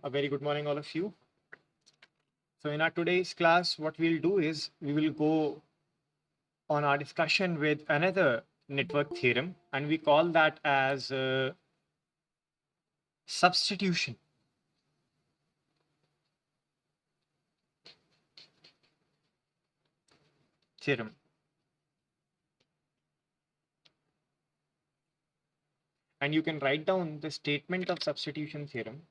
A very good morning, all of you. So, in our today's class, what we'll do is we will go on our discussion with another network theorem, and we call that as substitution theorem. And you can write down the statement of substitution theorem.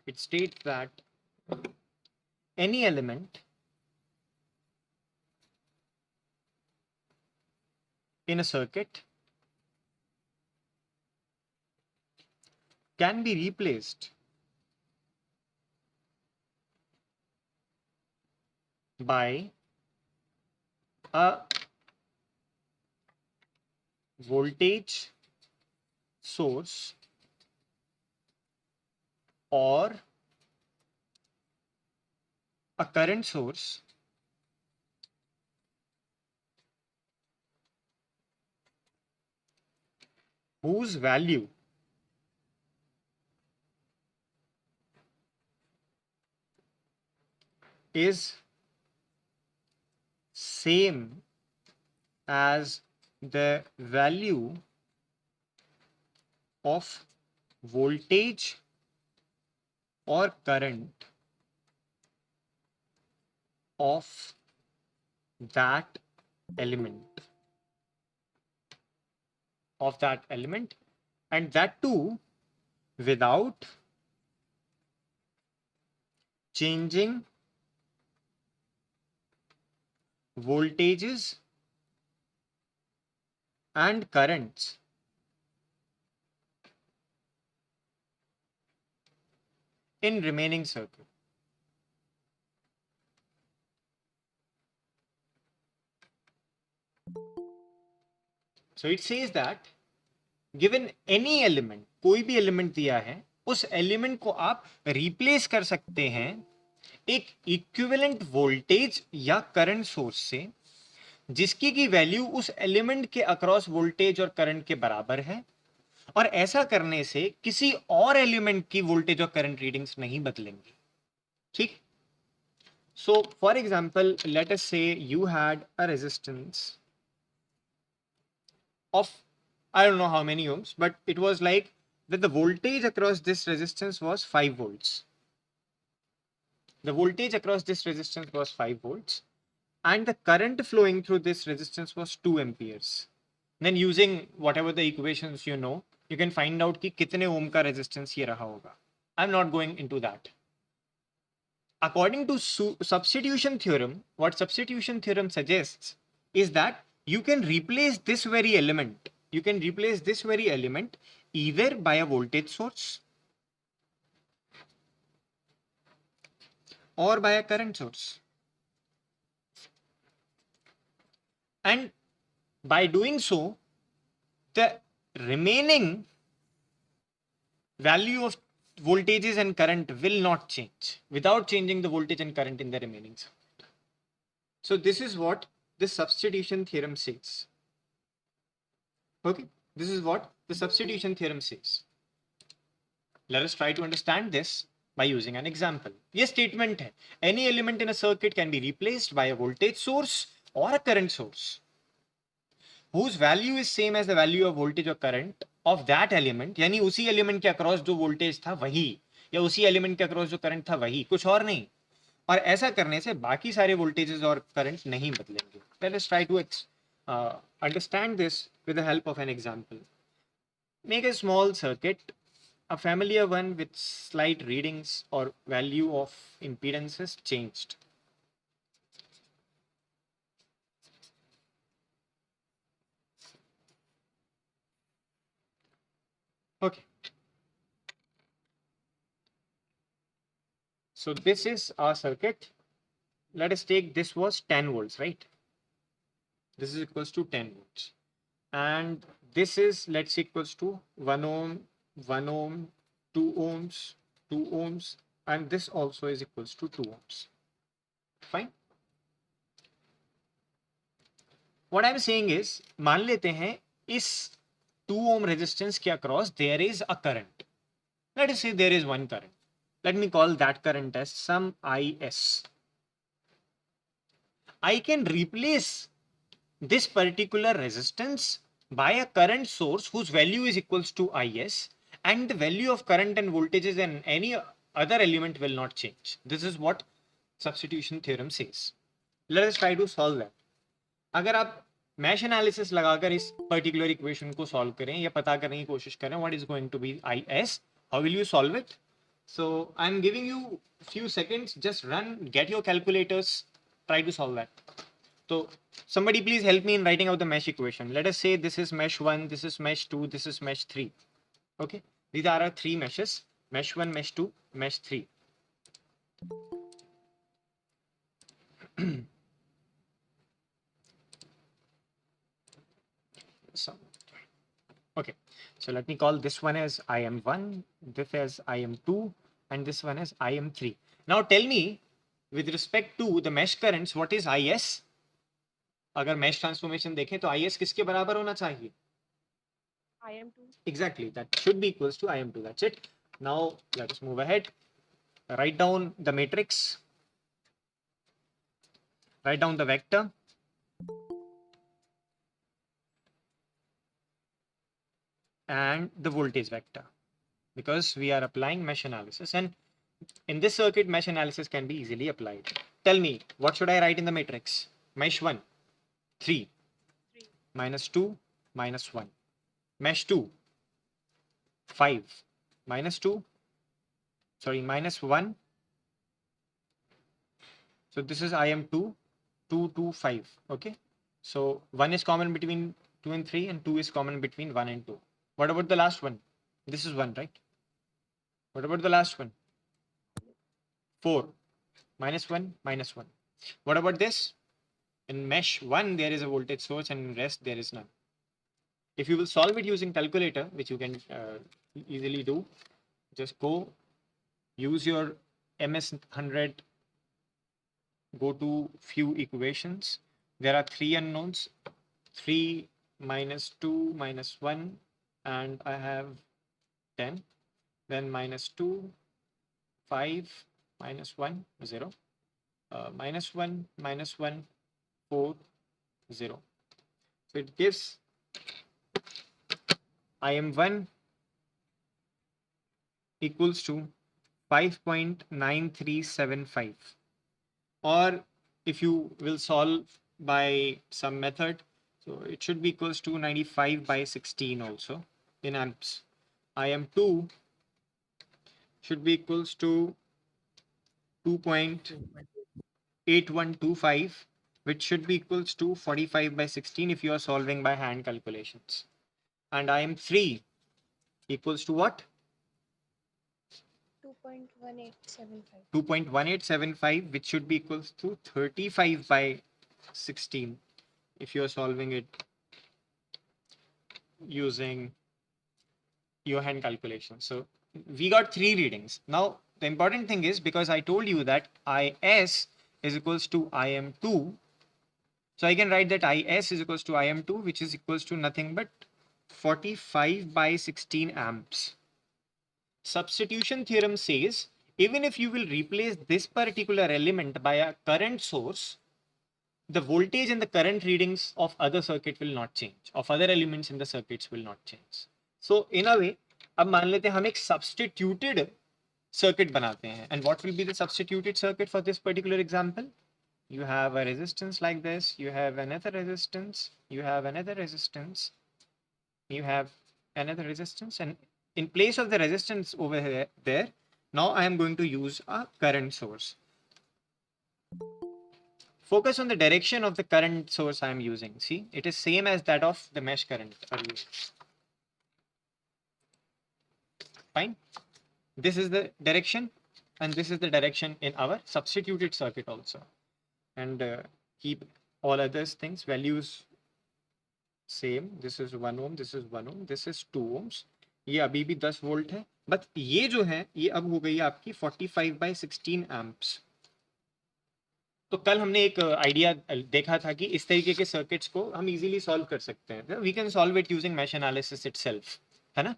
It states that any element in a circuit can be replaced by a voltage source or a current source whose value is same as the value of voltage or current of that element and that too without changing voltages and currents in remaining circuit. So it says that given any element, कोई भी element दिया है, उस element को आप replace कर सकते हैं एक इक्विवेलेंट वोल्टेज या करंट सोर्स से जिसकी की वैल्यू उस एलिमेंट के अक्रॉस वोल्टेज और करंट के बराबर है, और ऐसा करने से किसी और एलिमेंट की वोल्टेज और करंट रीडिंग्स नहीं बदलेंगी. ठीक. So for example let us say you had a resistance of I don't know how many ohms, but it was like that the voltage across this resistance was 5 volts. The voltage across this resistance was 5 volts and the current flowing through this resistance was 2 amperes. Then using whatever the equations you know, you can find out कि कितने ohm का resistance ये रहा होगा. I'm not going into that. According to substitution theorem, what substitution theorem suggests is that you can replace this very element. You can replace this very element either by a voltage source or by a current source. And by doing so, the remaining value of voltages and current will not change without changing the voltage and current in the remaining circuit. So this is what this substitution theorem says. Okay, this is what the substitution theorem says. Let us try to understand this by using an example. This statement है, any element in a circuit can be replaced by a voltage source or a current source whose value is same as the value of voltage or current of that element. यानी उसी element के across जो voltage था वही, या उसी element के across जो current था वही, कुछ और नहीं. और ऐसा करने से बाकी सारे voltages और current नहीं बदलेंगे. Let us try to understand this with the help of an example. Make a small circuit, a familiar one with slight readings or value of impedances changed. Okay. So this is our circuit. Let us take this was 10 volts, right? This is equals to 10 volts. And this is, let's say, equals to 1 ohm, 1 ohm, 2 ohms, 2 ohms, and this also is equals to 2 ohms. Fine. What I'm saying is, मान लेते हैं इस 2 ohm resistance के across there is a current. Let us say there is one current. let me call that current as some IS. I can replace this particular resistance by a current source whose value is equals to IS, and the value of current and voltages and any other element will not change. This is what substitution theorem says. Let us try to solve that. अगर आप mesh analysis लगाकर इस particular equation को solve करें या पता करने की कोशिश करें what is going to be IS, how will you solve it? So I'm giving you few seconds, just run, get your calculators, try to solve that. So somebody please help me in writing out the mesh equation. Let us say this is mesh 1, this is mesh 2, this is mesh 3. Okay, these are our three meshes: mesh 1, mesh 2, mesh 3. Okay, so let me call this one as IM1, this as IM2, and this one as IM3. Now tell me, with respect to the mesh currents, what is IS? अगर mesh transformation देखें तो IS किसके बराबर होना चाहिए? IM2. Exactly, that should be equals to IM2. That's it. Now let us move ahead. Write down the matrix. Write down the vector. And the voltage vector, because we are applying mesh analysis, and in this circuit mesh analysis can be easily applied. Tell me, what should I write in the matrix? Mesh 1, 3, 3. minus 2, minus 1. Mesh 2, 5, minus 2, sorry, minus 1. So this is IM2, 2, 2, 5. Okay, so 1 is common between 2 and 3, and 2 is common between 1 and 2. What about the last one? This is 1, right? What about the last one? 4, minus 1, minus 1. What about this? In mesh 1 there is a voltage source, and in rest there is none. If you will solve it using calculator, which you can easily do, just go use your MS100, go to few equations. There are 3 unknowns: 3 minus 2 minus 1, and I have 10. Then minus 2, 5, minus 1, 0, minus 1, minus 1, 4, 0. So it gives IM1 equals to 5.9375. Or if you will solve by some method, so it should be equals to 95 by 16 also in amps. IM2 should be equals to 2.8125, which should be equals to 45 by 16 if you are solving by hand calculations. And IM3 equals to what? 2.1875. 2.1875, which should be equals to 35 by 16 if you are solving it using your hand calculation. So we got 3 readings. Now the important thing is, because I told you that IS is equals to IM2, so I can write that IS is equals to IM2, which is equals to nothing but 45 by 16 amps. Substitution theorem says, even if you will replace this particular element by a current source, the voltage and the current readings of other circuit will not change, of other elements in the circuits will not change. So in a way, अब मान लेते हैं हम एक substituted circuit बनाते हैं, and what will be the substituted circuit for this particular example? You have a resistance like this, you have another resistance, you have another resistance, you have another resistance, and in place of the resistance over there, now I am going to use a current source. Focus on the direction of the current source I am using. See, it is same as that of the mesh current earlier. Fine. This is the direction, and this is the direction in our substituted circuit also. And keep all others things values same. This is 1 ohm, this is 1 ohm, this is 2 ohms. ये अभी भी 10 volt है, but ये जो है ये अब हो गई है आपकी 45 by 16 amps. तो कल हमने एक आइडिया देखा था कि इस तरीके के सर्किट्स को हम इजीली सॉल्व कर सकते हैं. We can solve it using mesh analysis itself, है ना.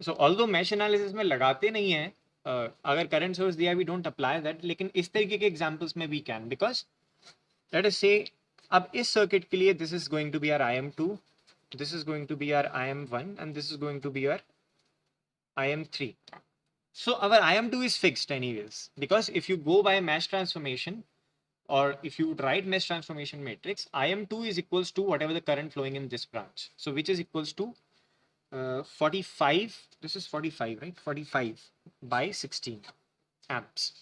सो ऑल्दो मैश एनालिसिस में लगाते नहीं है, अगर करंट सोर्स दिया वी डोंट अप्लाई दैट, लेकिन इस तरीके के एग्जांपल्स में we can, because let us say अब इस सर्किट के लिए this is going to be our IM2, this is going to be our IM1, and this is going to be your IM3. So our IM2 is fixed anyways, because if you go by mesh transformation, or if you write mesh transformation matrix, IM2 is equals to whatever the current flowing in this branch. So which is equals to 45, this is 45, right? 45 by 16 amps.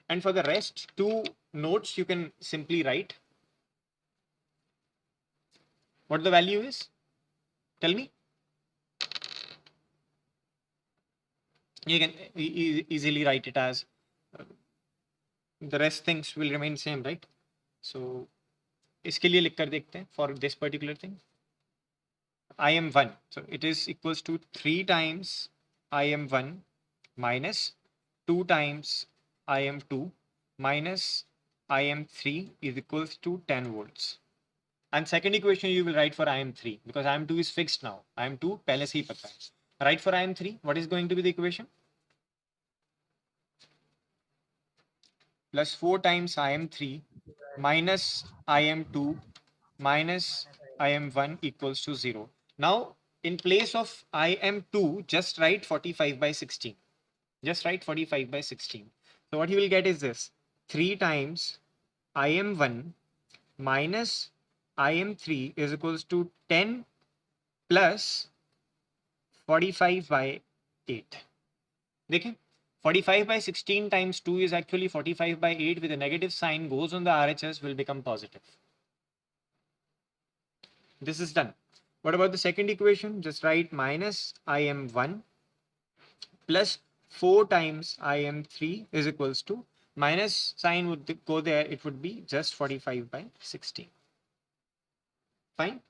And for the rest two nodes, you can simply write what the value is. Tell me. You can easily write it as the rest things will remain same, right? So इसके लिए लिख कर देखते हैं for this particular thing. IM1, so it is equals to 3 times IM1 minus 2 times IM2 minus IM3 is equals to 10 volts. And second equation you will write for IM3, because IM2 is fixed now. IM2 पहले से ही पता है. Write for IM3, what is going to be the equation? Plus 4 times IM3 minus IM2 minus IM1 equals to 0. Now, in place of IM2, just write 45 by 16. Just write 45 by 16. So what you will get is this: 3 times IM1 minus IM3 is equals to 10 plus 45 by 8. देखें, 45 by 16 times 2 is actually 45 by 8 with a negative sign, goes on the RHS, will become positive. This is done. What about the second equation? Just write minus IM1 plus 4 times IM3 is equals to, minus sign would go there, it would be just 45 by 16. Fine.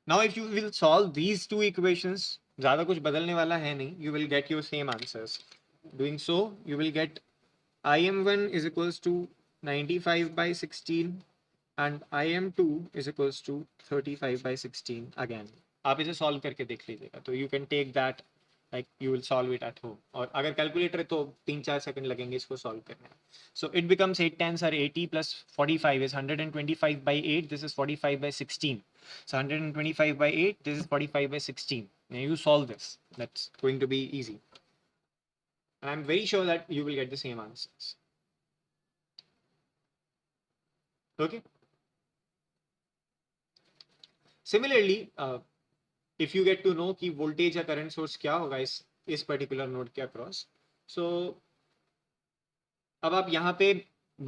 Now if you will solve these two equations, ज़्यादा कुछ बदलने वाला है नहीं, you will get your same answers. Doing so, you will get IM1 is equals to 95 by 16 and IM2 is equals to 35 by 16 again. आप इसे solve करके देख लीजिएगा, तो you can take that, like you will solve it at home. और अगर calculator है तो 3-4 सेकंड लगेंगे इसको solve करने में. So it becomes 8 tens are 80 plus 45 is 125 by 8. This is 45 by 16. So 125 by 8. This is 45 by 16. Now you solve this. That's going to be easy. And I'm very sure that you will get the same answers. Okay. Similarly, if you get to know कि voltage या current source क्या होगा इस particular node के across, so अब आप यहाँ पे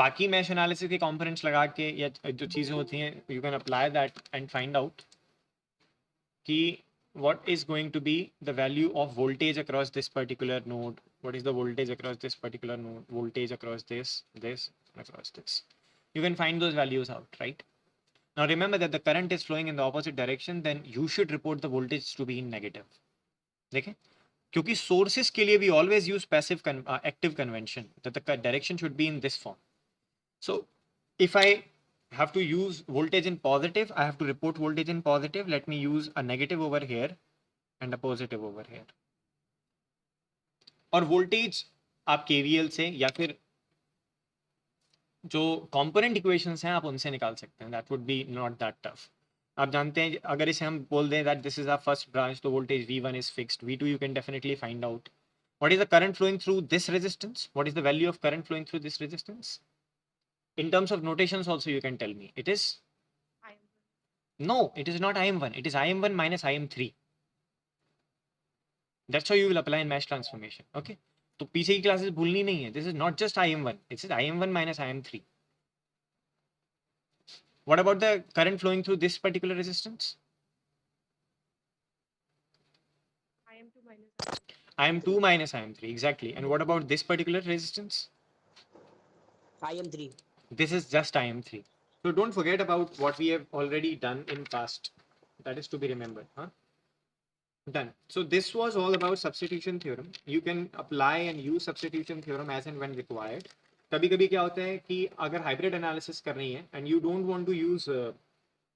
बाकी mesh analysis के components लगा के या जो चीजें होती हैं, you can apply that and find out कि what is going to be the value of voltage across this particular node, what is the voltage across this particular node, voltage across this, across this. You can find those values out, right? Now remember that the current is flowing in the opposite direction, then you should report the voltage to be in negative. देखें, क्योंकि sources के लिए we always use passive active convention that the direction should be in this form. So if I have to use voltage in positive, I have to report voltage in positive. Let me use a negative over here and a positive over here. और voltage आप KVL से या फिर जो component equations हैं आप उनसे निकाल सकते हैं. That would be not that tough. आप जानते हैं अगर इसे हम बोल दें that this is our first branch, तो voltage V1 is fixed. V2 you can definitely find out. What is the current flowing through this resistance? What is the value of current flowing through this resistance? In terms of notations also you can tell me. It is? No, it is not IM1. It is IM1 minus IM3. That's how you will apply in mesh transformation. Okay. तो पीछे की classes भूलनी नहीं है. This is not just IM1. It is IM1 minus IM3. What about the current flowing through this particular resistance? IM2 minus IM2 minus IM3. Exactly. And what about this particular resistance? IM3. This is just IM3. So don't forget about what we have already done in past. That is to be remembered. Huh? Done. So this was all about substitution theorem. You can apply and use substitution theorem as and when required. कभी कभी क्या होता है कि अगर hybrid analysis कर रही है and you don't want to use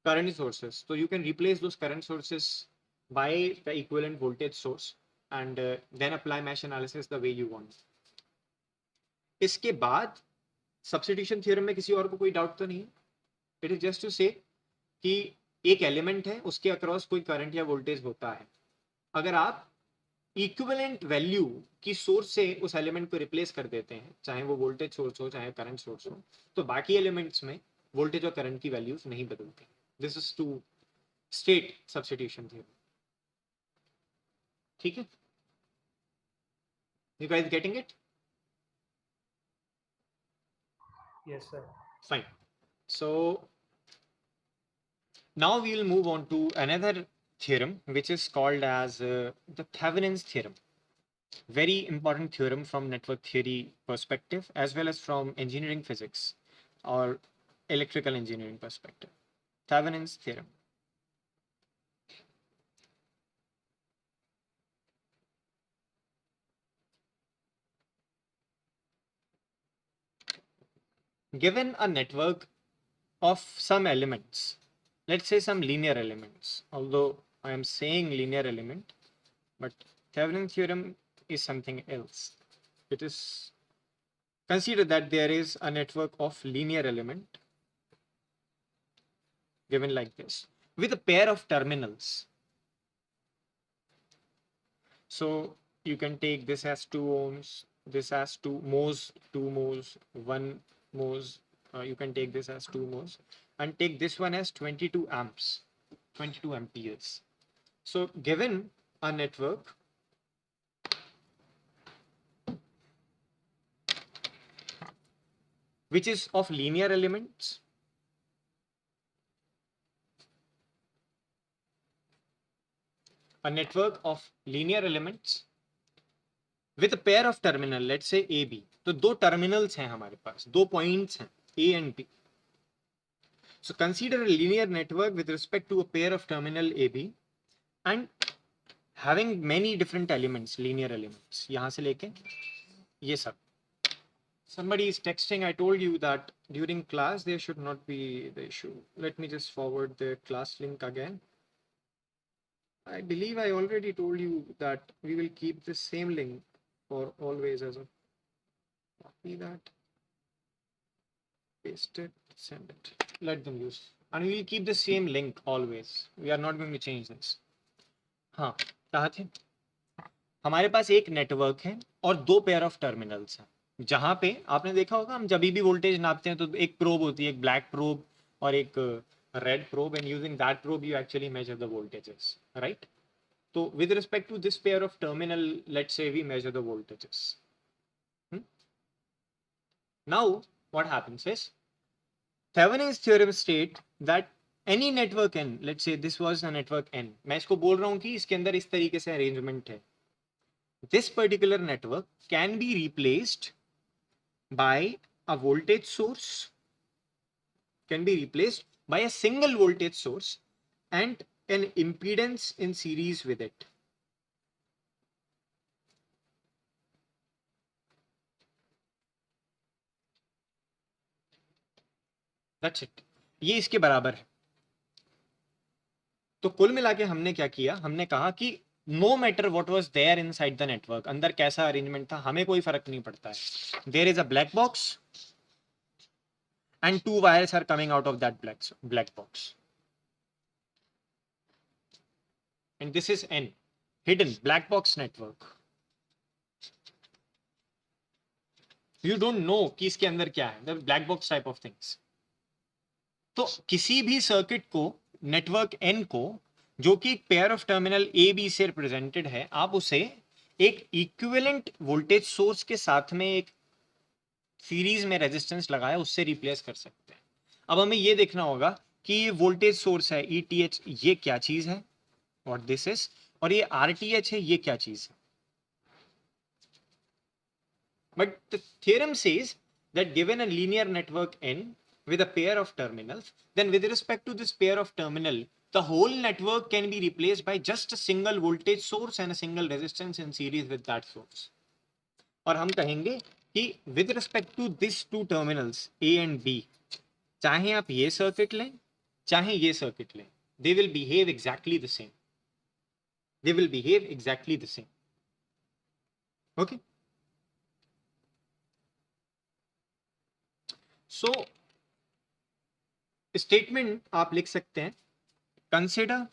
current sources, so you can replace those current sources by the equivalent voltage source and then apply mesh analysis the way you want. इसके बाद substitution theorem में किसी और को कोई doubt तो नहीं है? It is just to say कि एक एलिमेंट है, उसके अक्रॉस कोई करंट या वोल्टेज होता है, अगर आप इक्विवेलेंट वैल्यू की सोर्स से उस एलिमेंट को रिप्लेस कर देते हैं, चाहे वो वोल्टेज सोर्स हो चाहे करंट सोर्स हो, तो बाकी एलिमेंट्स में वोल्टेज और करंट की वैल्यूज नहीं बदलती. This is to state substitution theorem. ठीक है, you guys getting it? Yes, sir. Fine. So now we will move on to another theorem which is called as the Thevenin's theorem. Very important theorem from network theory perspective as well as from engineering physics or electrical engineering perspective. Thevenin's theorem. Given a network of some elements, let's say some linear elements, although I am saying linear element, but Thevenin's theorem is something else. It is, consider that there is a network of linear element given like this with a pair of terminals. So you can take this as 2 ohms, this as 2 mhos, 1 mhos. You can take this as 2 mhos and take this one as 22 amps, 22 amperes. So given a network which is of linear elements, a network of linear elements with a pair of terminal, let's say A B. तो दो terminals हैं हमारे पास, दो points हैं A and B. So consider a linear network with respect to a pair of terminal AB and having many different elements, linear elements. यहाँ से लेके ये सब. Somebody is texting. I told you that during class there should not be the issue. Let me just forward the class link again. I believe I already told you that we will keep the same link for always as a copy that, paste it, send it, let them use, and we will keep the same link always. We are not going to change this. हाँ, कहाँ थे? हमारे पास एक network है और दो pair of terminals हैं, जहां पे आपने देखा होगा हम जब भी वोल्टेज नापते हैं तो एक प्रोब होती है, एक ब्लैक प्रोब और एक red probe, and using that probe you actually measure the voltages, right? तो with respect to this pair of terminal, let's say we measure the voltages. Now what happens is Thevenin's theorem state that any network n, let's say this was a network n, मैं इसको बोल रहा हूँ कि इसके अंदर इस तरीके से arrangement है. This particular network can be replaced by a voltage source, can be replaced by a single voltage source and an impedance in series with it. That's it. ये इसके बराबर है. तो कुल मिला के हमने क्या किया, हमने कहा कि no matter what was there inside the network, अंदर कैसा अरेंजमेंट था हमें कोई फर्क नहीं पड़ता है. There is a black box and two wires are coming out of that black box, and this is n, hidden black box network. You don't know कि इसके अंदर क्या है, the black box type of things. तो किसी भी circuit को, network n को, जो कि एक pair of terminal A B से रिप्रेजेंटेड है, आप उसे एक इक्विवेलेंट वोल्टेज सोर्स के साथ में एक सीरीज में रेजिस्टेंस लगाया उससे रिप्लेस कर सकते हैं. अब हमें ये देखना होगा कि ये वोल्टेज सोर्स है ETH, ये क्या चीज है, व्हाट दिस इज, और ये RTH है, ये क्या चीज है. But the theorem says that given a linear network n with a pair of terminals, then with respect to this pair of terminal, the whole network can be replaced by just a single voltage source and a single resistance in series with that source. और हम कहेंगे कि with respect to these two terminals A and B, चाहे आप ये circuit लें चाहे ये सर्किट लें, they will behave exactly the same. They will behave exactly the same. Okay, so statement आप लिख सकते हैं, consider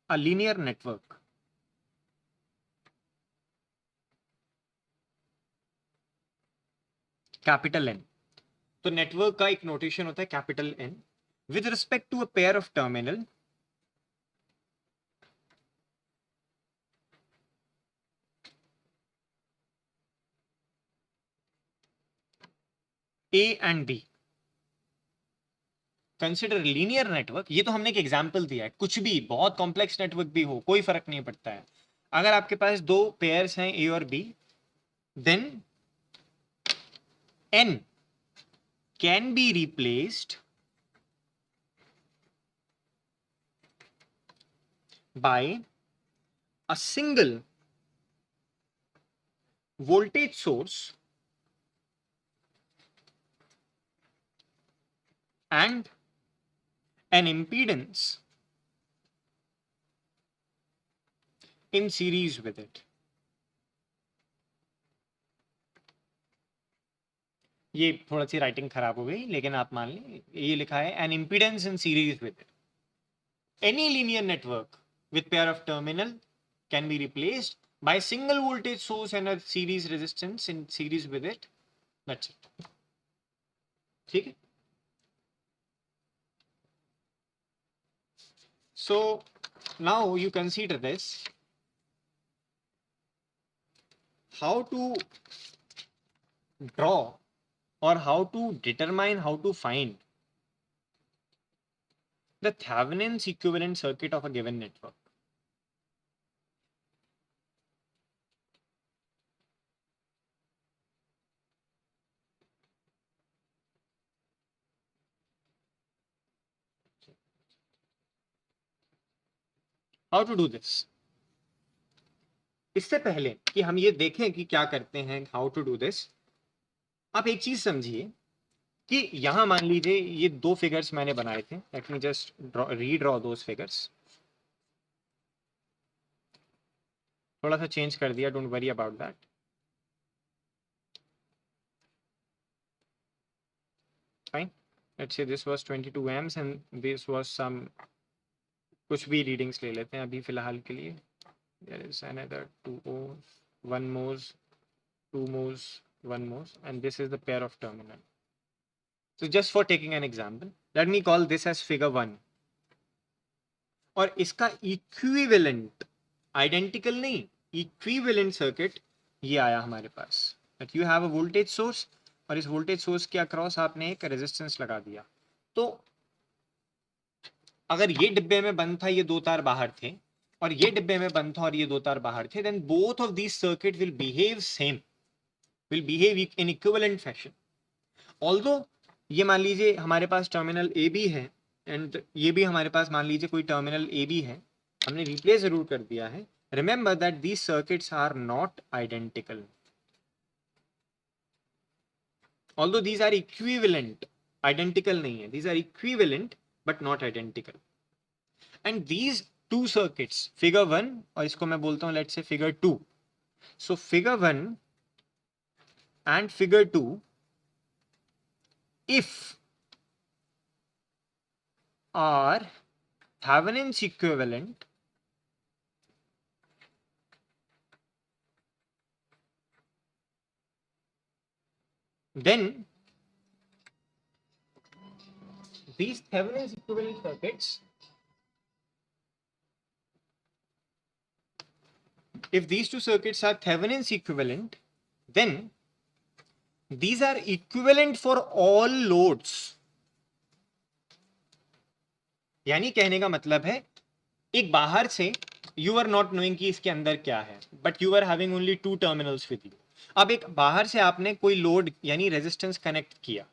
a linear network capital N. तो नेटवर्क का एक नोटेशन होता है capital N with respect to a pair of terminal A and B. Consider linear network, ये तो हमने एक एग्जांपल दिया है, कुछ भी बहुत कॉम्प्लेक्स नेटवर्क भी हो कोई फर्क नहीं पड़ता है। अगर आपके पास दो पेयर्स हैं ए और B, then n can be replaced by a single voltage source and an impedance in series with it. ये थोड़ा सी राइटिंग खराब हो गई, लेकिन आप मान लें ये लिखा है an impedance in series with it. Any linear network with pair of terminal can be replaced by a single voltage source and a series resistance in series with it. That's it. ठीक है? So now you consider this, how to draw or how to determine, how to find the Thevenin's equivalent circuit of a given network. How to do this? इससे पहले कि हम ये देखें कि क्या करते हैं, हाउ टू डू दिस, आप एक चीज समझिए कि यहां मान लीजिए ये दो फिगर्स मैंने बनाए थे, let me just redraw those figures, थोड़ा सा चेंज कर दिया, don't worry about that. Fine, let's say this was 22 amps and this was some, कुछ भी रीडिंग्स ले लेते हैं अभी फिलहाल के लिए। There is another 2 ohms, 1 mhos, 2 mhos, 1 mhos, and this is the pair of terminal. So just for taking an example, let me call this as figure 1. और इसका इक्विवेलेंट, आइडेंटिकल नहीं, इक्विवेलेंट सर्किट ये आया हमारे पास, that you have a voltage source और इस voltage source के across आपने एक रेजिस्टेंस लगा दिया। तो अगर ये डिब्बे में बंद था, ये दो तार बाहर थे, और ये डिब्बे में बंद था और ये दो तार बाहर थे, then both of these circuit will behave same, will behave in equivalent fashion. Although ये मान लीजिए हमारे पास टर्मिनल ए बी है एंड ये भी हमारे पास मान लीजिए कोई टर्मिनल ए बी है, हमने रिप्लेस जरूर कर दिया है। Remember that these circuits are not identical, although these are equivalent, identical नहीं है, these are equivalent but not identical. And these two circuits, figure 1 और इसको मैं बोलता हूं let's say figure 2, so figure 1 and figure 2, if are Thevenin's equivalent, then these Thevenin's equivalent circuits, if these two circuits are Thevenin's equivalent, then these are equivalent for all loads. यानी कहने का मतलब है एक बाहर से यू आर नॉट नोइंग कि इसके अंदर क्या है, but you are having only 2 terminals with you. अब एक बाहर से आपने कोई लोड यानी रेजिस्टेंस कनेक्ट किया,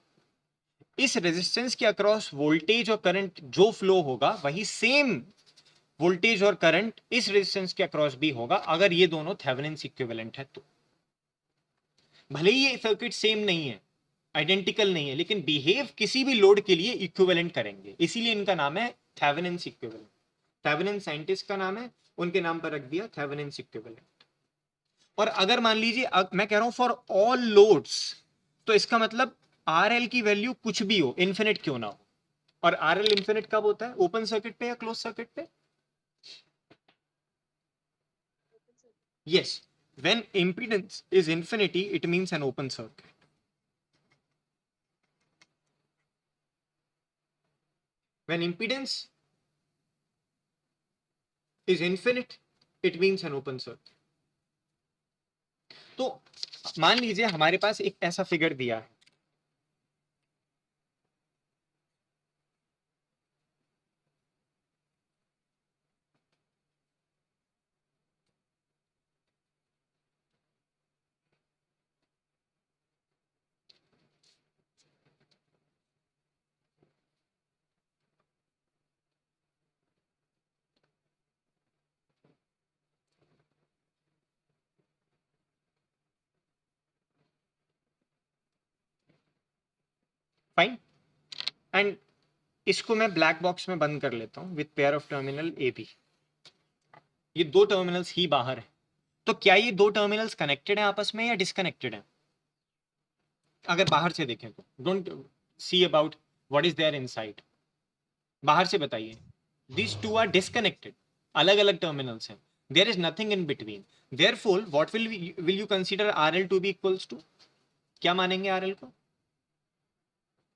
इस रेजिस्टेंस के अक्रॉस वोल्टेज और करंट जो फ्लो होगा वही सेम वोल्टेज और करंट इस रेजिस्टेंस के अक्रॉस भी होगा, अगर ये दोनों थेवेनिन्स इक्विवेलेंट है तो। भले ही ये सर्किट सेम नहीं है, आइडेंटिकल नहीं है, लेकिन बिहेव किसी भी लोड के लिए इक्विवेलेंट करेंगे, इसीलिए इनका नाम है थेवेनिन्स इक्विवेलेंट। थेवेनिन साइंटिस्ट का नाम है, उनके नाम पर रख दिया थेवेनिन्स इक्विवेलेंट। और अगर मान लीजिए मैं कह रहा हूं फॉर ऑल लोड्स, तो इसका मतलब आर एल की वैल्यू कुछ भी हो, इन्फिनिट क्यों ना हो। और आर एल इन्फिनिट कब होता है, ओपन सर्किट पे या क्लोज सर्किट पे? Yes, when impedance is infinity it means an open circuit. When impedance is infinite it means an open circuit। तो मान लीजिए हमारे पास एक ऐसा फिगर दिया है, फाइन, एंड इसको मैं ब्लैक बॉक्स में बंद कर लेता हूं with pair of terminal A B. ये दो टर्मिनल्स ही बाहर है, तो क्या ये दो टर्मिनल्स कनेक्टेड हैं आपस में या डिस्कनेक्टेड हैं? अगर बाहर से देखें तो don't see about what is there inside, बाहर से बताइए। दीज टू आर डिस्कनेक्टेड, अलग अलग टर्मिनल्स हैं, there is nothing in between. Therefore what will you consider R L to be equals to, क्या मानेंगे आर एल को?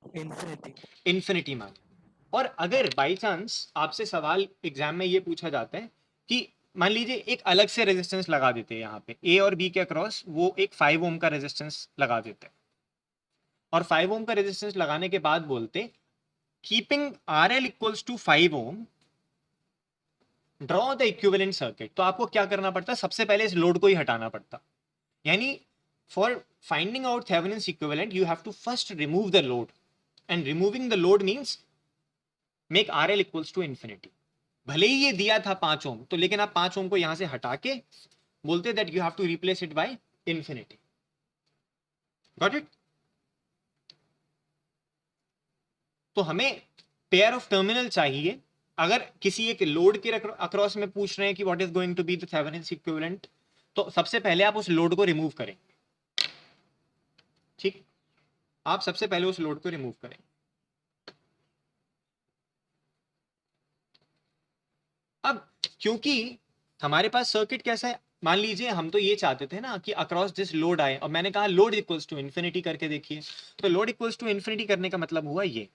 Infinity. इन्फिनिटी मान। और अगर बाई चांस आपसे सवाल एग्जाम में ये पूछा जाता है कि मान लीजिए एक अलग से रेजिस्टेंस लगा देते हैं यहाँ पे ए और बी के अक्रॉस, वो एक 5 ओम का रेजिस्टेंस लगा देते हैं, और 5 ओम का रेजिस्टेंस लगाने के बाद बोलते keeping R L equals to 5 ohm draw the equivalent circuit. तो आपको क्या करना पड़ता, सबसे पहले इस लोड को ही हटाना पड़ता। यानी for finding out Thevenin's equivalent you have to first remove the load, and removing the load means make R L equals to infinity. भले ही ये दिया था 5 ओम, तो लेकिन आप 5 ओम को यहां से हटा के बोलते that you have to replace it by infinity. Got it? तो हमें पेयर ऑफ टर्मिनल चाहिए। अगर किसी एक लोड के अक्रॉस में पूछ रहे हैं कि what is going to be the Thevenin's equivalent, तो सबसे पहले आप उस लोड को रिमूव करें। ठीक, आप सबसे पहले उस लोड को रिमूव करें। अब क्योंकि हमारे पास सर्किट कैसा है, मान लीजिए हम तो ये चाहते थे ना कि अक्रॉस दिस लोड आए, और मैंने कहा लोड इक्वल्स टू इंफिनिटी करके देखिए। तो लोड इक्वल्स टू इंफिनिटी करने का मतलब हुआ ये,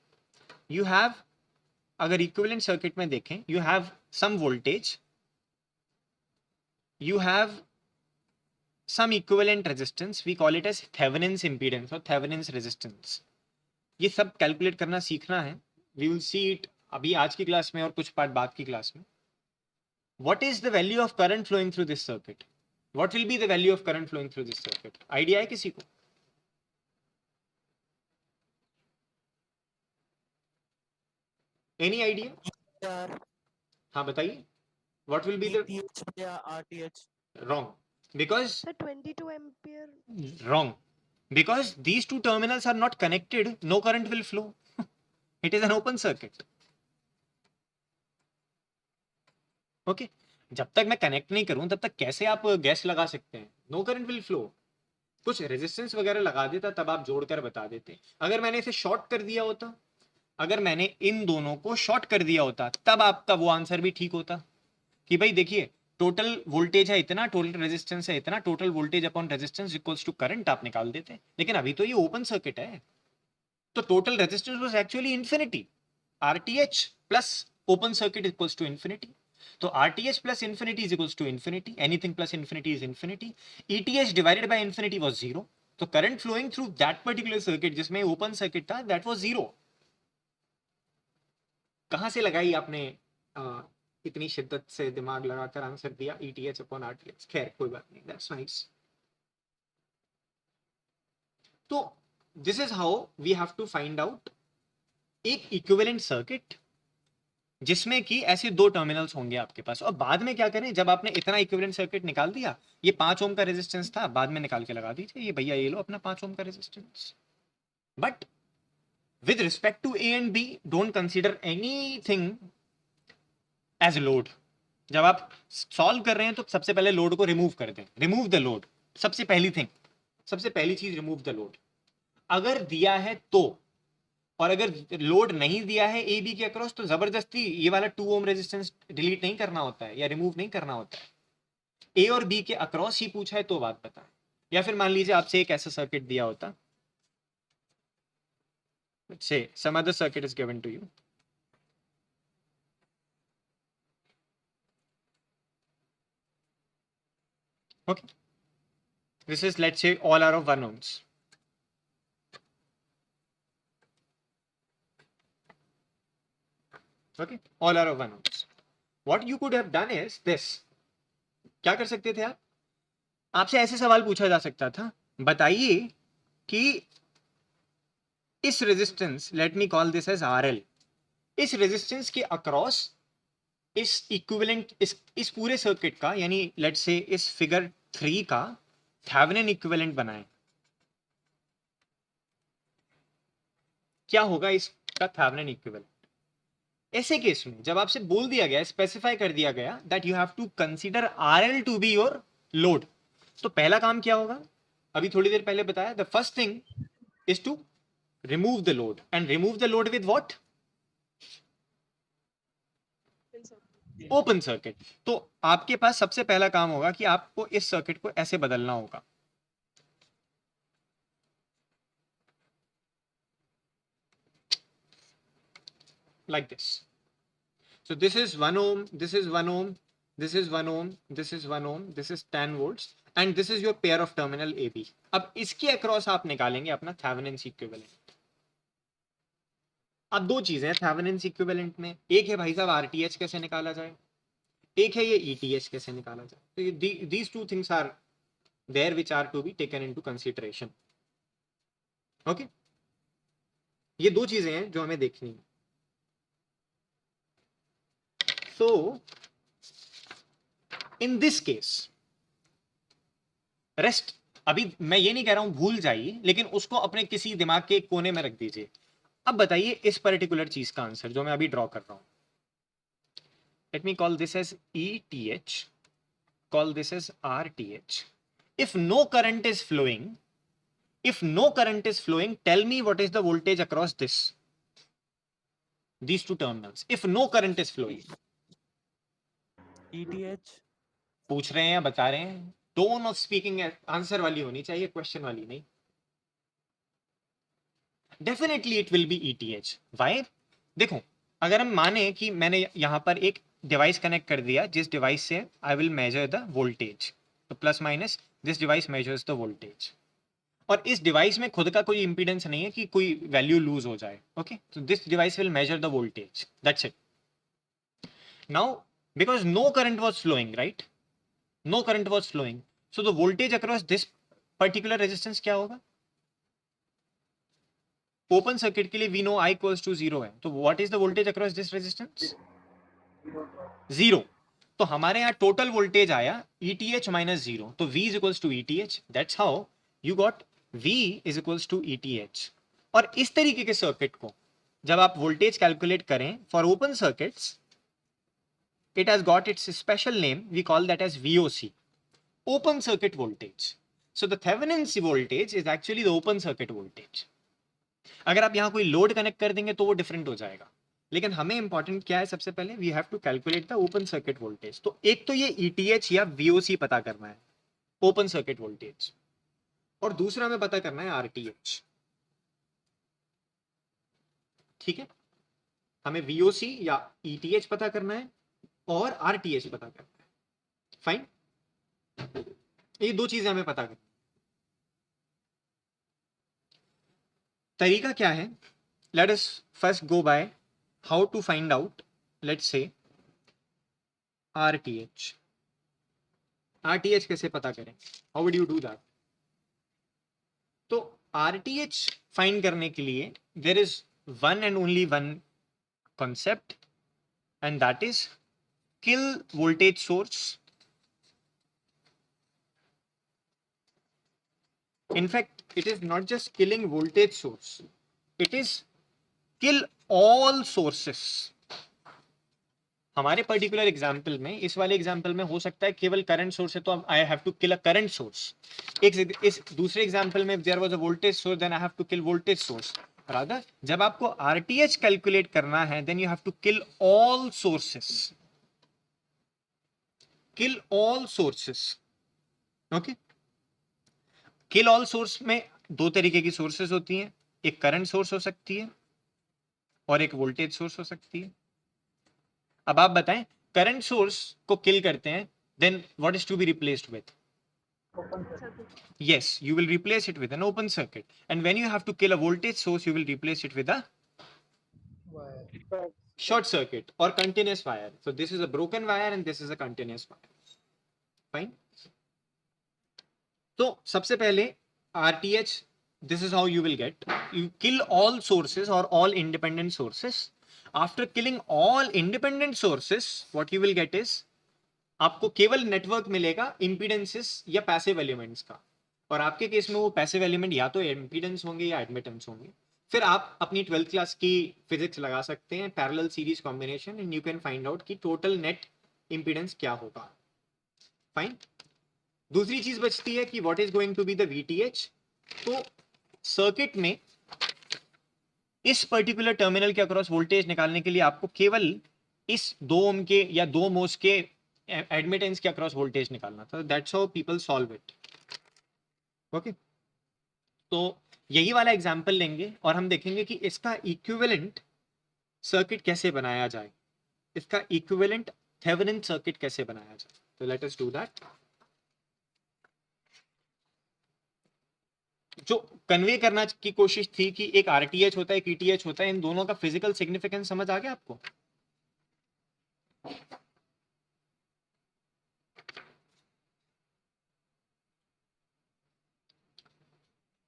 यू हैव, अगर इक्विवेलेंट सर्किट में देखें, you have some voltage, you have some equivalent resistance, we call it as Thevenin's impedance or Thevenin's resistance। ये सब कैलकुलेट करना सीखना है, we will see it अभी आज की क्लास में और कुछ पार्ट बाद की क्लास में। What is the value of current flowing through this circuit? What will be the value of current flowing through this circuit? Idea है किसी को? Any idea? PR, हाँ बताइए। What will be the ETH या RTH. wrong? Because Sir, 22 ampere. wrong, because these two terminals are not connected, no current will flow। It is an open circuit। Okay, जब तक मैं connect नहीं करूं तब तक कैसे आप गैस लगा सकते हैं? No current will flow. कुछ रेजिस्टेंस वगैरह लगा देता तब आप जोड़कर बता देते। अगर मैंने इसे शॉर्ट कर दिया होता, अगर मैंने इन दोनों को शॉर्ट कर दिया होता, तब आपका वो आंसर भी ठीक होता कि भाई देखिए टोटल वोल्टेज है इतना, टोटल रेजिस्टेंस है इतना, total voltage upon resistance equals to current आप निकाल देते। लेकिन अभी तो ये ओपन सर्किट है, तो total resistance was actually infinity, RTH plus open circuit equals to infinity. तो RTH plus infinity is equals to infinity, anything plus infinity is infinity, ETH divided by infinity was 0, तो current flowing through that particular circuit जिसमें open circuit था that was 0। कहां से लगाई आपने इतनी शिद्दत से दिमाग लगाकर आंसर दिया ETH upon RTH? खैर कोई बात नहीं, that's nice। तो this is how we have to find out एक equivalent circuit जिसमें कि ऐसे दो टर्मिनल्स होंगे आपके पास। और बाद में क्या करें, जब आपने इतना इक्विवेलेंट सर्किट निकाल दिया, ये 5 ओम का रेजिस्टेंस था, बाद में निकाल के लगा दीजिए, ये भैया ये लो अपना 5 ओम का resistance. But with respect to A and B don't consider anything as load. जब आप सॉल्व कर रहे हैं तो सबसे पहले लोड को रिमूव कर दें, रिमूव द लोड, सबसे पहली थिंग, सबसे पहली चीज रिमूव द लोड। अगर दिया है तो, और अगर लोड नहीं दिया है ए बी के अक्रॉस तो जबरदस्ती ये वाला 2 ओम रेजिस्टेंस डिलीट नहीं करना होता है या रिमूव नहीं करना होता है। ए और बी के अक्रॉस ही पूछा है तो बात बताएं। या फिर मान लीजिए आपसे एक ऐसा सर्किट दिया होता, say some other circuit is given to you, okay, this is, let's say, all are of 1 ohms, okay, all are of 1 ohms. What you could have done is this, क्या कर सकते थे आप, आपसे ऐसे सवाल पूछा जा सकता था, बताइए कि इस resistance, let me call this as RL, इस रेजिस्टेंस के अक्रॉस इस इक्विवेलेंट, इस पूरे सर्किट का, यानी लेट्स से इस फिगर 3 का थेवेनिन इक्विवेलेंट बनाएं। क्या होगा इसका थेवेनिन इक्विवेलेंट? ऐसे केस में जब आपसे बोल दिया गया, स्पेसिफाई कर दिया गया that you have to consider RL to be your load, तो पहला काम क्या होगा, अभी थोड़ी देर पहले बताया, the first thing is to remove the load, and remove the load with what, Open circuit. Open circuit. तो आपके पास सबसे पहला काम होगा कि आपको इस सर्किट को ऐसे बदलना होगा, like this. So this is 1 ohm, this is 1 ohm, this is 1 ohm, this is 1 ohm, this is 10 volts, and this is your pair of terminal AB. अब इसके अक्रॉस आप निकालेंगे अपना थेवेनिन्स इक्विवेलेंट। अब दो चीजें हैं थेवेनिन्स इक्विवेलेंट में, एक है भाई साहब आरटीएच कैसे निकाला जाए, एक है ये ईटीएच कैसे निकाला जाए। तो ये these two things are there which are to be taken into consideration. Okay, ये दो चीजें हैं जो हमें देखनी है। So in this case, rest, अभी मैं ये नहीं कह रहा हूं भूल जाइए, लेकिन उसको अपने किसी दिमाग के एक कोने में रख दीजिए। अब बताइए इस पर्टिकुलर चीज का आंसर जो मैं अभी ड्रॉ कर रहा हूं, let me call this as ETH, call this as RTH. If no current is flowing, if no current is flowing, tell me what is the voltage across this, these two terminals, if no current is flowing. ETH. पूछ रहे हैं या बता रहे हैं, tone of speaking answer वाली होनी चाहिए, क्वेश्चन वाली नहीं। Definitely it will be ETH। Why? देखो, अगर हम माने कि मैंने यहां पर एक डिवाइस कनेक्ट कर दिया जिस डिवाइस से I will measure the voltage, तो plus minus this device measures the voltage, और इस डिवाइस में खुद का कोई इंपीडेंस नहीं है कि कोई वैल्यू लूज हो जाए। ओके, तो this device will measure the voltage, that's it. Now because no current was flowing, right, no current was flowing, so the voltage across this particular resistance क्या होगा, ओपन सर्किट के लिए we know I equals to 0 है, तो what is the voltage across this resistance, 0। तो हमारे यहाँ total voltage आया ETH माइनस 0, तो V is equals to ETH, that's how you got V is equals to ETH। और इस तरीके के सर्किट को जब आप वोल्टेज कैलकुलेट करें for open circuits, it has got its special name, we call that as VOC, open circuit voltage. So the Thevenin's voltage is actually the open circuit voltage. अगर आप यहां कोई लोड कनेक्ट कर देंगे तो वो different हो जाएगा, लेकिन हमें इंपॉर्टेंट क्या है, सबसे पहले we have to calculate the open circuit voltage. तो एक तो ये ETH या VOC पता करना है, ओपन सर्किट वोल्टेज, और दूसरा हमें पता करना है RTH। ठीक है, हमें VOC या ETH पता करना है और RTH पता करना है। फाइन, ये दो चीजें हमें पता करनी। तरीका क्या है, let us first go by how to find out, let's say RTH। RTH कैसे पता करें, how would you do that? तो RTH फाइंड करने के लिए there is one and only one concept, and that is kill voltage source. In fact, it is not just killing voltage source, it is kill all sources. हमारे particular example में, इस वाले example में हो सकता है केवल करंट सोर्स है तो I have to kill a current source. इस दूसरे एग्जाम्पल में there was a voltage source, then I have to kill voltage source. Rather जब आपको आरटीएच कैलकुलेट करना है, then you have to kill all sources. Kill all sources. Okay. Kill all source में दो तरीके की सोर्सेस होती हैं. एक करंट सोर्स हो सकती है और एक वोल्टेज सोर्स हो सकती है. अब आप बताएं, करंट सोर्स को किल करते हैं, then what is to be replaced with? Circuit. Yes, you will replace it with an open circuit. And when you have to kill a voltage source, you will replace it with a short circuit or continuous wire. So this is a broken wire and this is a continuous wire. Fine. तो सबसे पहले RTH, this is how you will get. You kill all sources or all independent sources. After killing all independent sources, what you will get is आपको केवल network मिलेगा इंपीडेंसेस या passive elements का. और आपके केस में वो पैसिव एलिमेंट या तो इंपीडेंस होंगे या एडमिटेंस होंगे. फिर आप अपनी 12th क्लास की फिजिक्स लगा सकते हैं, parallel series combination, and you can find out कि टोटल नेट इंपीडेंस क्या होगा. फाइन. दूसरी चीज बचती है कि what is going to be the VTH. तो सर्किट में इस पर्टिकुलर टर्मिनल के अक्रॉस वोल्टेज निकालने के लिए आपको केवल इस 2 ओम के या 2 मोस के एडमिटेंस के अक्रॉस वोल्टेज निकालना था. That's how people solve it. Okay. तो यही वाला एग्जांपल लेंगे और हम देखेंगे कि इसका इक्विवेलेंट सर्किट कैसे बनाया जाए. इसका इक्विवेलेंट थेवेनिन सर्किट कैसे बनाया जाए. तो लेट अस डू दैट. जो कन्वे करना की कोशिश थी कि एक आरटीएच होता है, एक ईटीएच होता है, इन दोनों का फिजिकल सिग्निफिकेंस समझ आ गया आपको.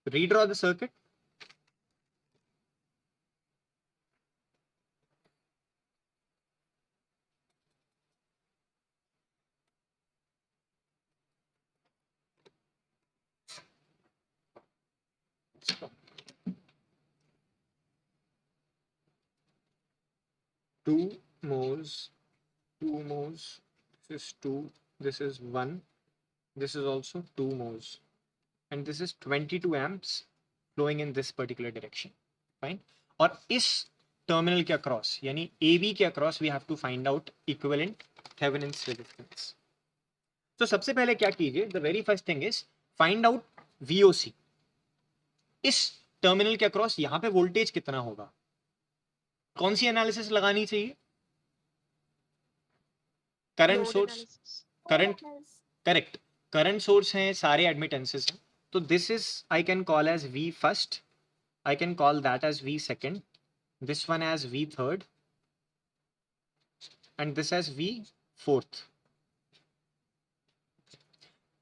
Redraw the circuit. Two moles, two moles. This is 2. This is 1. This is also 2 moles. And this is 22 amps flowing in this particular direction. Fine. और इस टर्मिनल के अक्रॉस यानी AB के across we have to find out equivalent Thevenin's resistance. तो सबसे पहले क्या कीजिए, the very first thing is find out VOC. इस टर्मिनल के अक्रॉस यहां पे वोल्टेज कितना होगा. कौन सी एनालिसिस लगानी चाहिए? Current Load source. analysis. Current. Correct. Current source हैं, सारे एडमिटेंसेस हैं. तो this is I can call as V first, I can call that as V second, this one as V third and this as V fourth.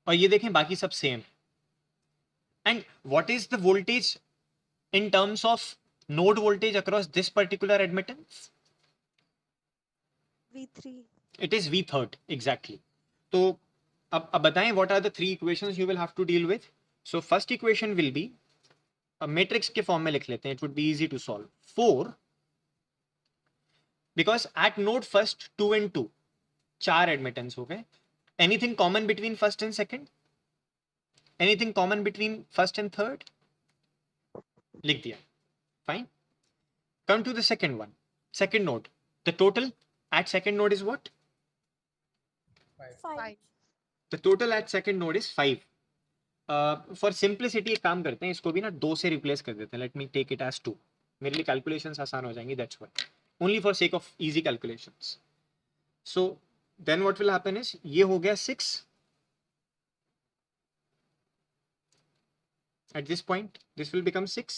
और ये देखें बाकी सब same. And what is the voltage in terms of node voltage across this particular admittance? V3. It is V third exactly. तो अब बताएं what are the 3 equations you will have to deal with. So first equation will be a matrix के form में लिख लेते हैं, it would be easy to solve. 4 because at node first 2 and 2 4 admittance हो गए. Anything common between first and second? Anything common between first and third? लिख दिया. Fine. Come to the second one. Second node. The total at second node is what? 5. The total at second node is 5. For simplicity एक काम करते हैं, इसको भी ना 2 से रिप्लेस कर देते हैं. Let me take it as 2. मेरे लिए कैलकुलेशंस आसान हो जाएंगी. That's why. Only for sake of easy calculations. So then what will happen is ये हो गया 6. At this point, this will become 6.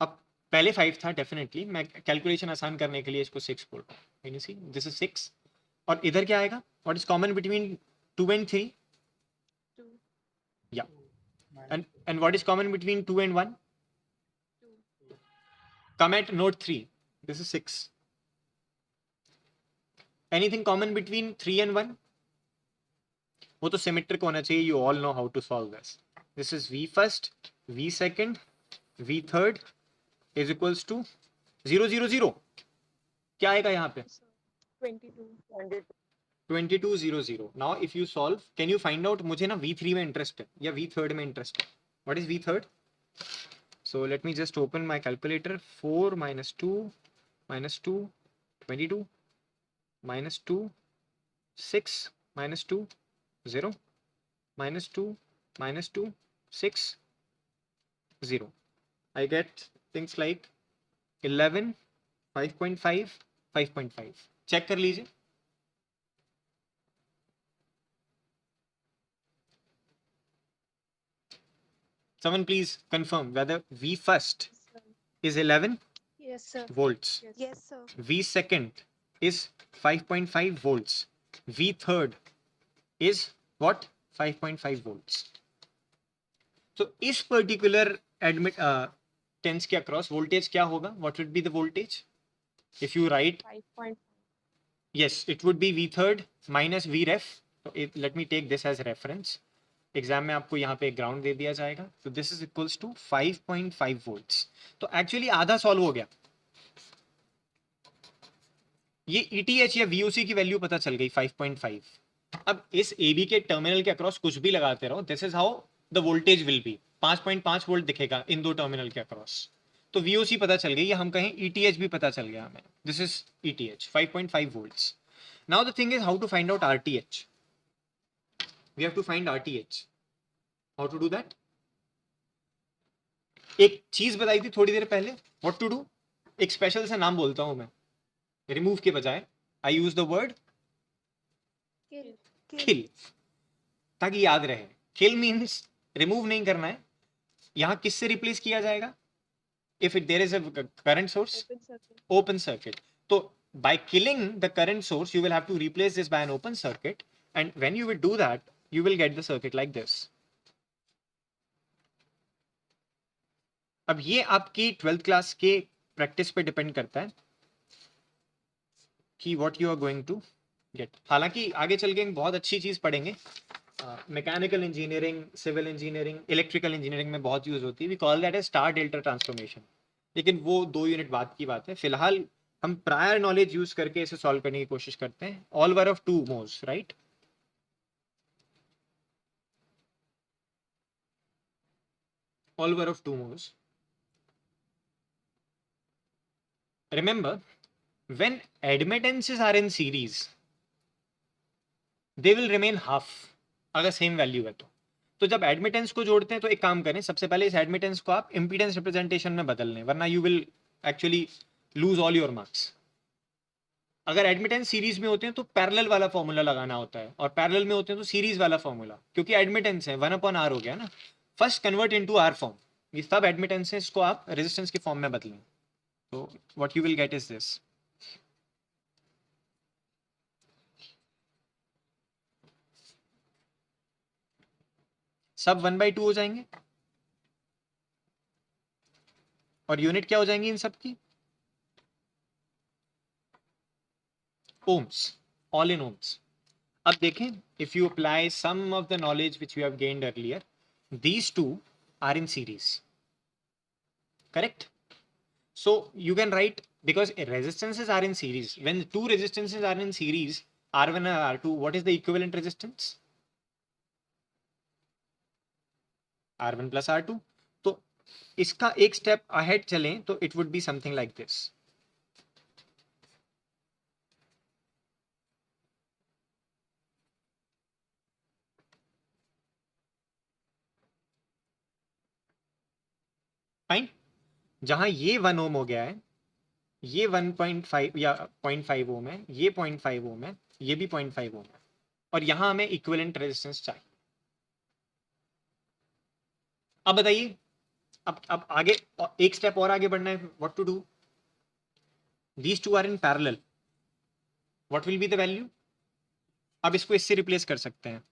अब पहले 5 था डेफिनेटली, मैं कैलकुलेशन आसान करने के लिए इसको 6 बोल रहा हूँ. Can you see? This is 6. और इधर क्या आएगा? What is common between 2 and 3? 2. Yeah. And what is common between 2 and 1? 2. Come at node 3. This is 6. Anything common between 3 and 1? वो तो सिमेट्रिक होना चाहिए. You all know how to solve this. This is V first, V second, V third is equals to 0 0 0. क्या आएगा यहाँ पे? sir. 22. 2200. Now if you solve can you find out, मुझे ना V3 में इंटरेस्ट है या V3 में इंटरेस्ट है. What is V3? So let me just open my calculator. 4 minus 2 minus 2, 22 minus 2, 6 minus 2, 0 minus 2 minus 2, 6, 0. I get things like 11, 5.5, 5.5. Check कर लीजिए. Someone please confirm whether V first Sir. is 11 Yes, sir. volts. Yes, sir. V second is 5.5 volts. V third is what? 5.5 volts. So इस particular admittance के across voltage क्या होगा? What would be the voltage? If you write, 5.5. yes, it would be V third minus V ref. So let me take this as reference. Exam में आपको यहाँ पे ground दे दिया जाएगा. तो this is equals to 5.5 volts. तो actually आधा सॉल्व हो गया. ये ETH या VOC की वैल्यू पता चल गई 5.5. अब इस AB के टर्मिनल के अक्रॉस कुछ भी लगाते रहो. This is how the voltage will be. 5.5 volt दिखेगा इन दो टर्मिनल के अक्रॉस. तो VOC पता चल गई, या हम कहें ETH भी पता चल गया हमें. This is ETH 5.5 volts. Now the thing is how to find out RTH. We have to find RTH. How to do that? एक चीज बताई थी थोड़ी देर पहले. What to do? एक स्पेशल सा नाम बोलता हूं मैं. रिमूव के बजाय I use the word Kill. kill, ताकि याद रहे. Kill means रिमूव नहीं करना है. यहां किससे रिप्लेस किया जाएगा? If there is a current source, Open circuit. open circuit. So by killing the current source, you will have to replace this by an open circuit, and when you will do that, you will get the circuit like this. अब ये आपकी 12th class के practice पे depend करता है कि what you are going to get. हालांकि आगे चल के बहुत अच्छी चीज पढ़ेंगे. Mechanical engineering, civil engineering, electrical engineering में बहुत यूज होती है. We call that as star delta transformation. लेकिन वो 2 यूनिट बाद की बात है. फिलहाल हम प्रायर नॉलेज यूज करके इसे सॉल्व करने की कोशिश करते हैं. All were of 2 mhos, right? All were of 2 mhos. Remember, when admittances are in series, they will remain half अगर सेम वैल्यू है तो जब एडमिटेंस को जोड़ते हैं तो एक काम करें, सबसे पहले इस एडमिटेंस को आप इम्पीडेंस रिप्रेजेंटेशन में बदल लें, वरना you will actually lose all your marks. अगर एडमिटेंस सीरीज में होते हैं तो पैरेलल वाला फॉर्मूला लगाना होता है, और पैरेलल में होते हैं तो सीरीज वाला फॉर्मूला. क्योंकि एडमिटेंस है 1/r हो गया ना. First convert into R form. ये सब एडमिटेंस है, इसको आप रेजिस्टेंस के फॉर्म में बदलें. So what you will get is this. सब 1/2 हो जाएंगे, और यूनिट क्या हो जाएंगी इन सब की? ओम्स. All in ohms. अब देखें, if you apply some of the knowledge which you have gained earlier, these two are in series. Correct? So you can write, because resistances are in series. When 2 resistances are in series, R1 and R2, what is the equivalent resistance? R1 plus R2. तो इसका एक step ahead चलें तो it would be something like this. Fine. जहां ये 1 ओम हो गया है, ये 1.5 या 0.5 ओम है, ये 0.5 ओम है, ये भी 0.5 ओम है, और यहां हमें इक्विवेलेंट रेजिस्टेंस चाहिए. अब बताइए, अब आगे एक स्टेप और आगे बढ़ना है. What to do? These two are in parallel. What will be the value? अब इसको इससे रिप्लेस कर सकते हैं.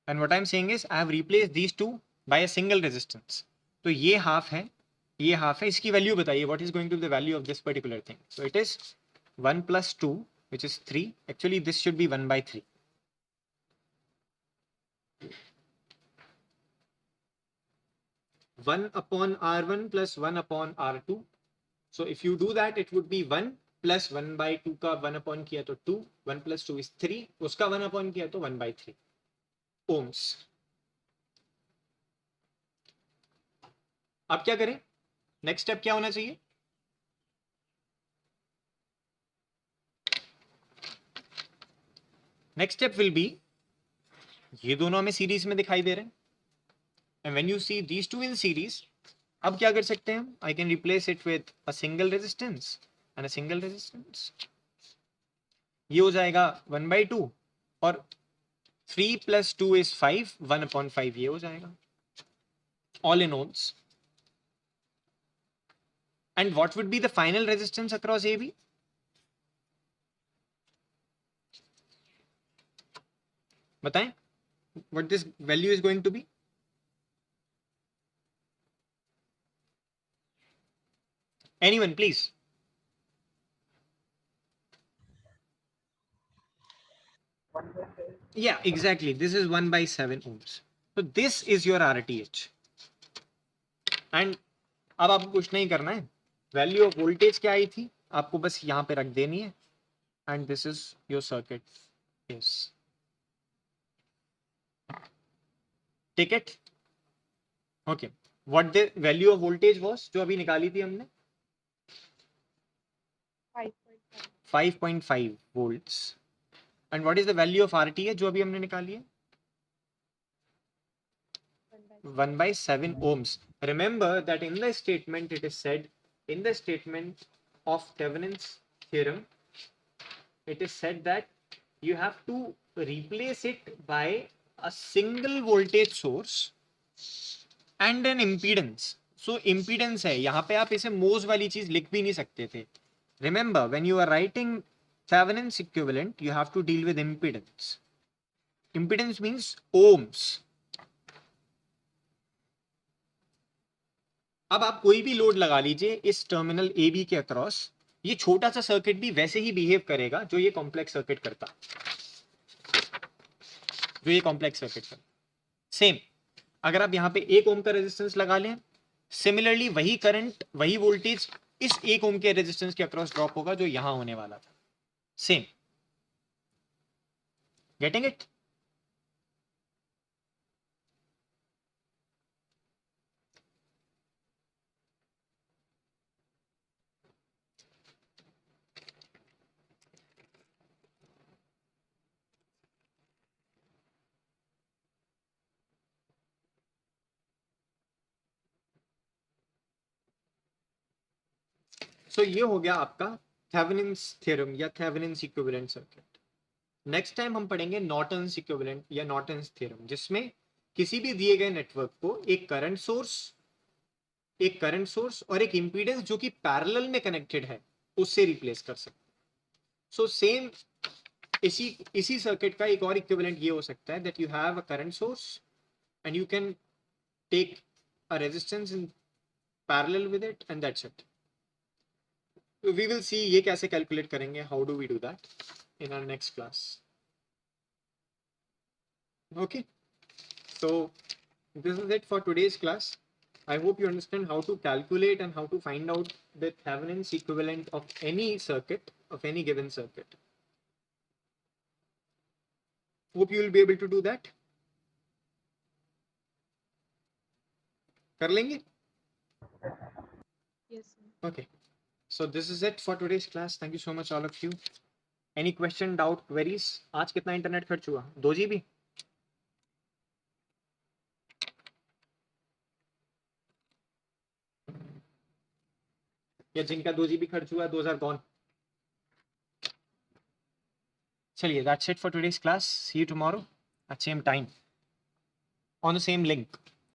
And what I am saying is I have replaced these two by a single resistance. तो ये हाफ है, ये हाफ है. इसकी वैल्यू बताइए. What is going to be the value of this particular thing? So it is 1 plus 2, which is 3. Actually this should be 1/3. 1 upon r1 plus 1 upon r2. So if you do that, it would be 1 plus 1 by 2 का 1 upon किया तो 2, 1 plus 2 is 3, उसका 1 upon किया तो 1 by 3 ohms. अब क्या करें? Next step क्या होना चाहिए? नेक्स्ट स्टेप विल बी, ये दोनों हमें सीरीज में दिखाई दे रहे हैं, and when you see these two in series, अब क्या कर सकते हैं हम? I can replace it with a single resistance and a single resistance. ये हो जाएगा 1 by 2 और 3 plus 2 is 5, 1 upon 5 ये हो जाएगा, all in ohms. And what would be the final resistance across AB? बताएं, what this value is going to be? Anyone, please? Yeah, exactly. This is 1 by 7 ohms. So this is your RTH. And अब आपको कुछ नहीं करना है, value of voltage क्या आई थी आपको बस यहाँ पे रख देनी है, and this is your circuit. Yes, take it. Okay, what the value of voltage was जो अभी निकाली थी हमने? 5.5. 5.5 volts. And what is the value of RTH जो अभी हमने निकाली है? 1 by 7 ohms. Remember that in the statement it is said, in the statement of Thevenin's theorem, it is said that you have to replace it by a single voltage source and an impedance. So impedance है, यहाँ पे आप इसे मोज वाली चीज लिख भी नहीं सकते थे. Remember, when you are writing Thevenin's equivalent, you have to deal with impedance. Impedance means ohms. अब आप कोई भी लोड लगा लीजिए इस टर्मिनल ए बी के अक्रॉस, ये छोटा सा सर्किट भी वैसे ही बिहेव करेगा जो ये कॉम्प्लेक्स सर्किट करता, जो ये कॉम्प्लेक्स सर्किट करता. सेम अगर आप यहाँ पे 1 ओम का रेजिस्टेंस लगा लें, सिमिलरली वही करंट वही वोल्टेज इस 1 ओम के रेजिस्टेंस के अक्रॉस ड्रॉप होगा जो यहां होने वाला था. सेम. Getting it? सो ये हो गया आपका थेवेनिन्स थ्योरम या Thevenin's equivalent circuit. Next time हम पढ़ेंगे नॉर्टन्स इक्विवेलेंट या नॉर्टन्स थ्योरम, जिसमें किसी भी दिए गए नेटवर्क को एक करंट सोर्स और एक इंपीडेंस जो कि पैरेलल में कनेक्टेड है उससे रिप्लेस कर सकते हैं. सो सेम इसी सर्किट का एक और इक्विवेलेंट ये हो सकता है that you have a current source and you can take a resistance in parallel with it and that's it. We will see ये कैसे कैलकुलेट करेंगे, how do we do that in our next class. Okay, so this is it for today's class. I hope you understand how to calculate and how to find out the Thevenin's equivalent of any circuit, of any given circuit. Hope you will be able to do that. कर लेंगे? Yes, sir. Okay. So this is it for today's class. Thank you so much all of you. Any question, doubt, queries? आज कितना internet खर्च हुआ? 2 GB? या जिनका 2 GB खर्च हुआ, those are gone. चलिए, that's it for today's class. See you tomorrow at same time on the same link.